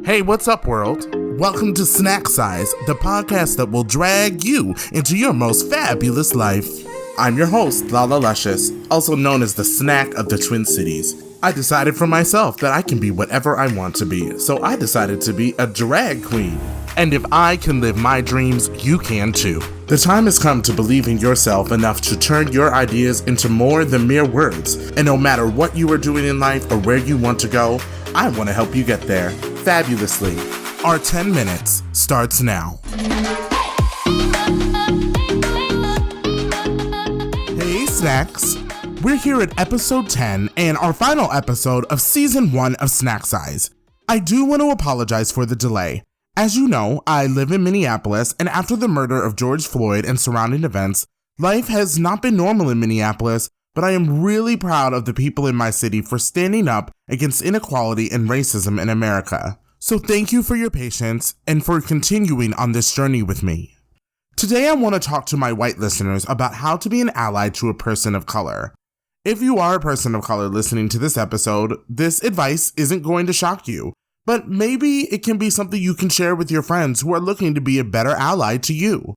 Hey, what's up, world? Welcome to Snack Size, the podcast that will drag you into your most fabulous life. I'm your host, Lala Luzious, also known as the snack of the Twin Cities. I decided for myself that I can be whatever I want to be, so I decided to be a drag queen. And if I can live my dreams, you can too. The time has come to believe in yourself enough to turn your ideas into more than mere words. And no matter what you are doing in life or where you want to go, I want to help you get there fabulously. Our 10 minutes starts now. Hey, snacks. We're here at episode 10 and our final episode of season 1 of Snack Size. I do want to apologize for the delay. As you know, I live in Minneapolis, and after the murder of George Floyd and surrounding events, life has not been normal in Minneapolis, but I am really proud of the people in my city for standing up against inequality and racism in America. So thank you for your patience and for continuing on this journey with me. Today I want to talk to my white listeners about how to be an ally to a person of color. If you are a person of color listening to this episode, this advice isn't going to shock you. But maybe it can be something you can share with your friends who are looking to be a better ally to you.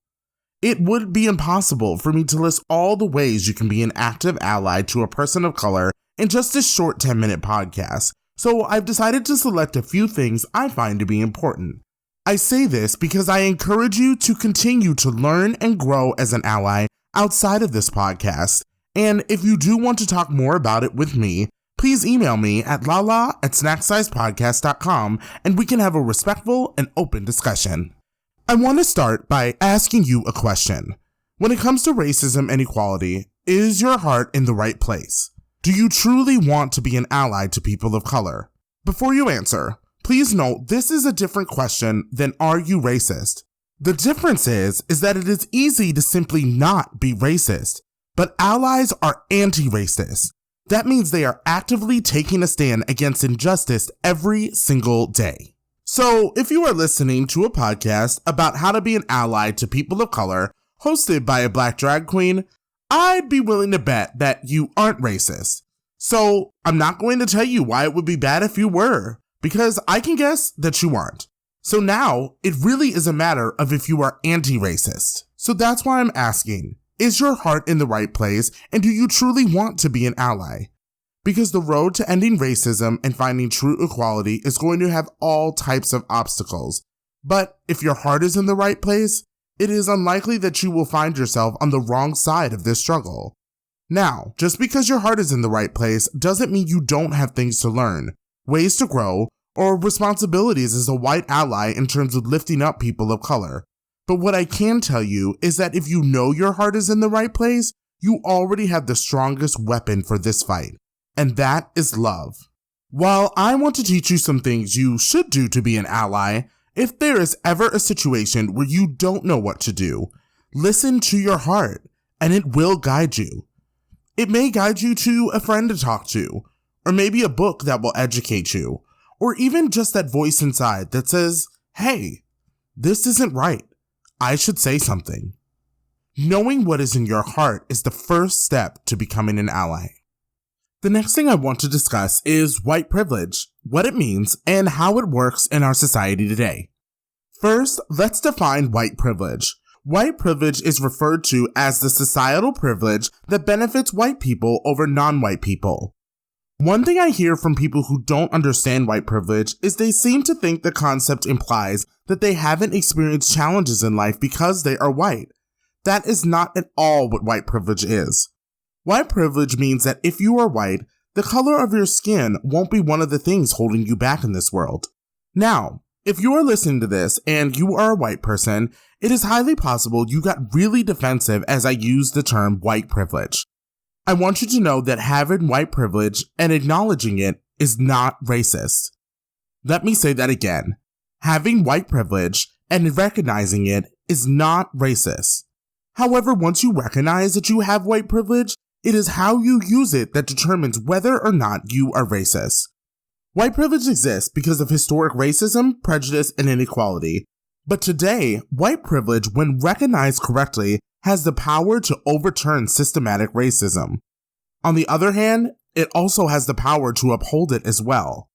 It would be impossible for me to list all the ways you can be an active ally to a person of color in just this short 10-minute podcast, so I've decided to select a few things I find to be important. I say this because I encourage you to continue to learn and grow as an ally outside of this podcast, and if you do want to talk more about it with me, please email me at lala@snacksizepodcast.com and we can have a respectful and open discussion. I want to start by asking you a question. When it comes to racism and equality, is your heart in the right place? Do you truly want to be an ally to people of color? Before you answer, please note this is a different question than are you racist? The difference is that it is easy to simply not be racist, but allies are anti-racist. That means they are actively taking a stand against injustice every single day. So, if you are listening to a podcast about how to be an ally to people of color, hosted by a black drag queen, I'd be willing to bet that you aren't racist. So, I'm not going to tell you why it would be bad if you were, because I can guess that you aren't. So now, it really is a matter of if you are anti-racist. So that's why I'm asking, is your heart in the right place, and do you truly want to be an ally? Because the road to ending racism and finding true equality is going to have all types of obstacles. But if your heart is in the right place, it is unlikely that you will find yourself on the wrong side of this struggle. Now, just because your heart is in the right place doesn't mean you don't have things to learn, ways to grow, or responsibilities as a white ally in terms of lifting up people of color. But what I can tell you is that if you know your heart is in the right place, you already have the strongest weapon for this fight, and that is love. While I want to teach you some things you should do to be an ally, if there is ever a situation where you don't know what to do, listen to your heart, and it will guide you. It may guide you to a friend to talk to, or maybe a book that will educate you, or even just that voice inside that says, hey, this isn't right. I should say something. Knowing what is in your heart is the first step to becoming an ally. The next thing I want to discuss is white privilege, what it means, and how it works in our society today. First, let's define white privilege. White privilege is referred to as the societal privilege that benefits white people over non-white people. One thing I hear from people who don't understand white privilege is they seem to think the concept implies that they haven't experienced challenges in life because they are white. That is not at all what white privilege is. White privilege means that if you are white, the color of your skin won't be one of the things holding you back in this world. Now, if you are listening to this and you are a white person, it is highly possible you got really defensive as I used the term white privilege. I want you to know that having white privilege and acknowledging it is not racist. Let me say that again. Having white privilege and recognizing it is not racist. However, once you recognize that you have white privilege, it is how you use it that determines whether or not you are racist. White privilege exists because of historic racism, prejudice, and inequality. But today, white privilege, when recognized correctly, has the power to overturn systematic racism. On the other hand, it also has the power to uphold it as well.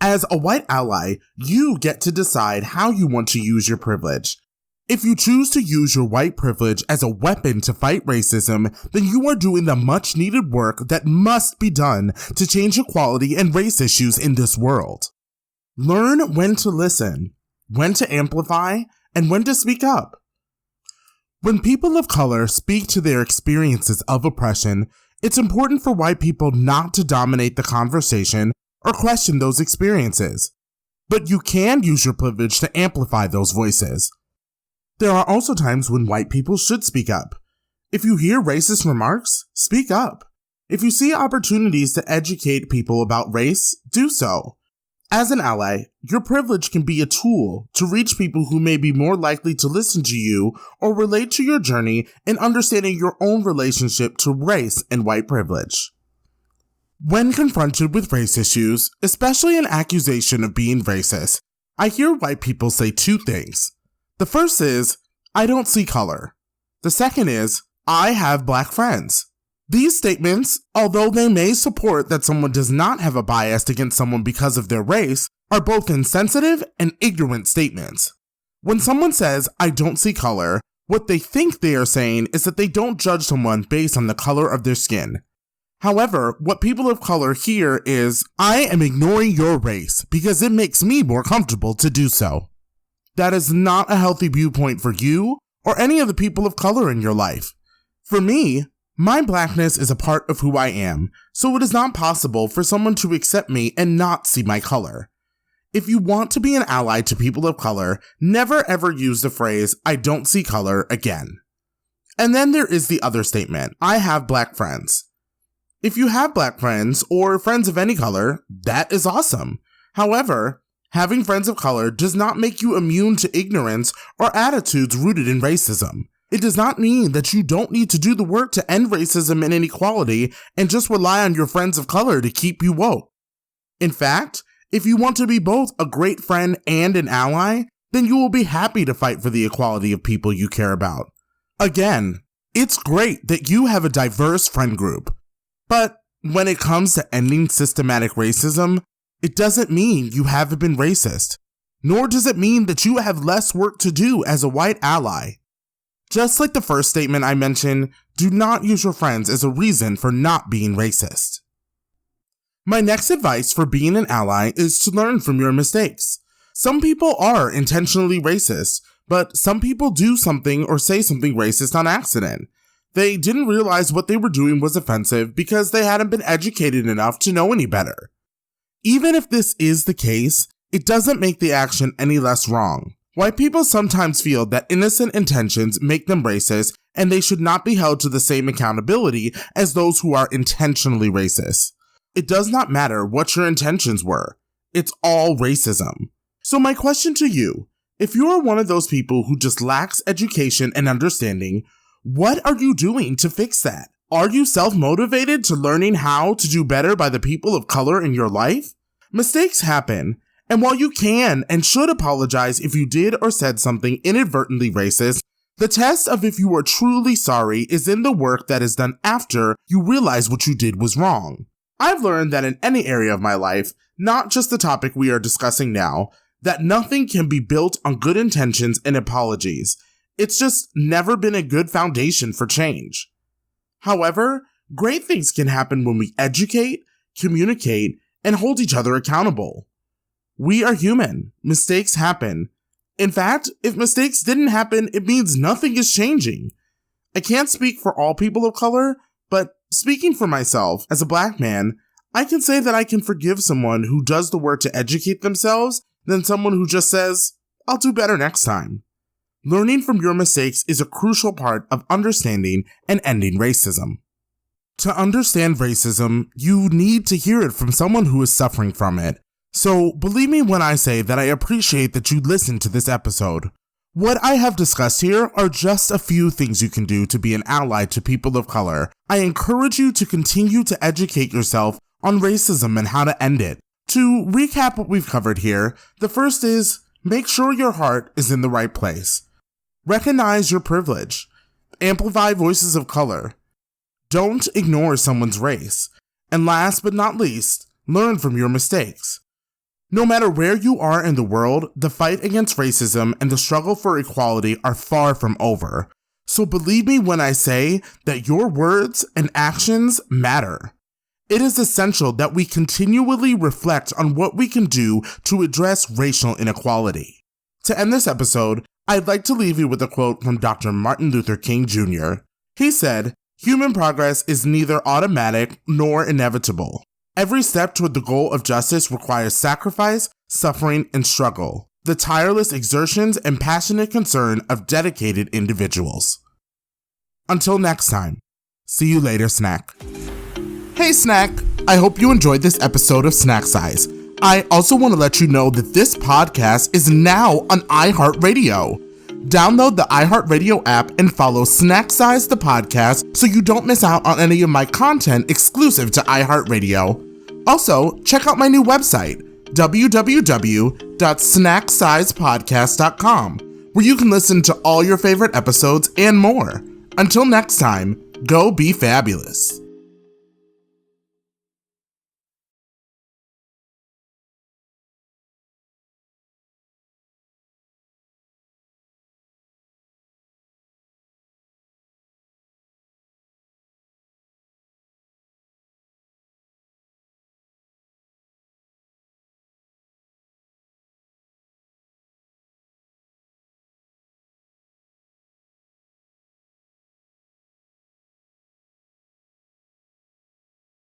As a white ally, you get to decide how you want to use your privilege. If you choose to use your white privilege as a weapon to fight racism, then you are doing the much needed work that must be done to change equality and race issues in this world. Learn when to listen, when to amplify, and when to speak up. When people of color speak to their experiences of oppression, it's important for white people not to dominate the conversation or question those experiences. But you can use your privilege to amplify those voices. There are also times when white people should speak up. If you hear racist remarks, speak up. If you see opportunities to educate people about race, do so. As an ally, your privilege can be a tool to reach people who may be more likely to listen to you or relate to your journey in understanding your own relationship to race and white privilege. When confronted with race issues, especially an accusation of being racist, I hear white people say two things. The first is, I don't see color. The second is, I have black friends. These statements, although they may support that someone does not have a bias against someone because of their race, are both insensitive and ignorant statements. When someone says, I don't see color, what they think they are saying is that they don't judge someone based on the color of their skin. However, what people of color hear is, I am ignoring your race because it makes me more comfortable to do so. That is not a healthy viewpoint for you or any of the people of color in your life. For me, my blackness is a part of who I am, so it is not possible for someone to accept me and not see my color. If you want to be an ally to people of color, never ever use the phrase, I don't see color again. And then there is the other statement, I have black friends. If you have black friends or friends of any color, that is awesome. However, having friends of color does not make you immune to ignorance or attitudes rooted in racism. It does not mean that you don't need to do the work to end racism and inequality and just rely on your friends of color to keep you woke. In fact, if you want to be both a great friend and an ally, then you will be happy to fight for the equality of people you care about. Again, it's great that you have a diverse friend group, but when it comes to ending systematic racism, it doesn't mean you haven't been racist, nor does it mean that you have less work to do as a white ally. Just like the first statement I mentioned, do not use your friends as a reason for not being racist. My next advice for being an ally is to learn from your mistakes. Some people are intentionally racist, but some people do something or say something racist on accident. They didn't realize what they were doing was offensive because they hadn't been educated enough to know any better. Even if this is the case, it doesn't make the action any less wrong. White people sometimes feel that innocent intentions make them racist and they should not be held to the same accountability as those who are intentionally racist. It does not matter what your intentions were. It's all racism. So my question to you, if you are one of those people who just lacks education and understanding, what are you doing to fix that? Are you self-motivated to learning how to do better by the people of color in your life? Mistakes happen. And while you can and should apologize if you did or said something inadvertently racist, the test of if you are truly sorry is in the work that is done after you realize what you did was wrong. I've learned that in any area of my life, not just the topic we are discussing now, that nothing can be built on good intentions and apologies. It's just never been a good foundation for change. However, great things can happen when we educate, communicate, and hold each other accountable. We are human. Mistakes happen. In fact, if mistakes didn't happen, it means nothing is changing. I can't speak for all people of color, but speaking for myself as a black man, I can say that I can forgive someone who does the work to educate themselves than someone who just says, I'll do better next time. Learning from your mistakes is a crucial part of understanding and ending racism. To understand racism, you need to hear it from someone who is suffering from it. So believe me when I say that I appreciate that you listened to this episode. What I have discussed here are just a few things you can do to be an ally to people of color. I encourage you to continue to educate yourself on racism and how to end it. To recap what we've covered here, the first is, make sure your heart is in the right place. Recognize your privilege. Amplify voices of color. Don't ignore someone's race. And last but not least, learn from your mistakes. No matter where you are in the world, the fight against racism and the struggle for equality are far from over. So believe me when I say that your words and actions matter. It is essential that we continually reflect on what we can do to address racial inequality. To end this episode, I'd like to leave you with a quote from Dr. Martin Luther King Jr. He said, "Human progress is neither automatic nor inevitable. Every step toward the goal of justice requires sacrifice, suffering, and struggle, the tireless exertions and passionate concern of dedicated individuals." Until next time, see you later, Snack. Hey, Snack! I hope you enjoyed this episode of Snack Size. I also want to let you know that this podcast is now on iHeartRadio. Download the iHeartRadio app and follow Snack Size the podcast so you don't miss out on any of my content exclusive to iHeartRadio. Also, check out my new website, www.snacksizepodcast.com, where you can listen to all your favorite episodes and more. Until next time, go be fabulous.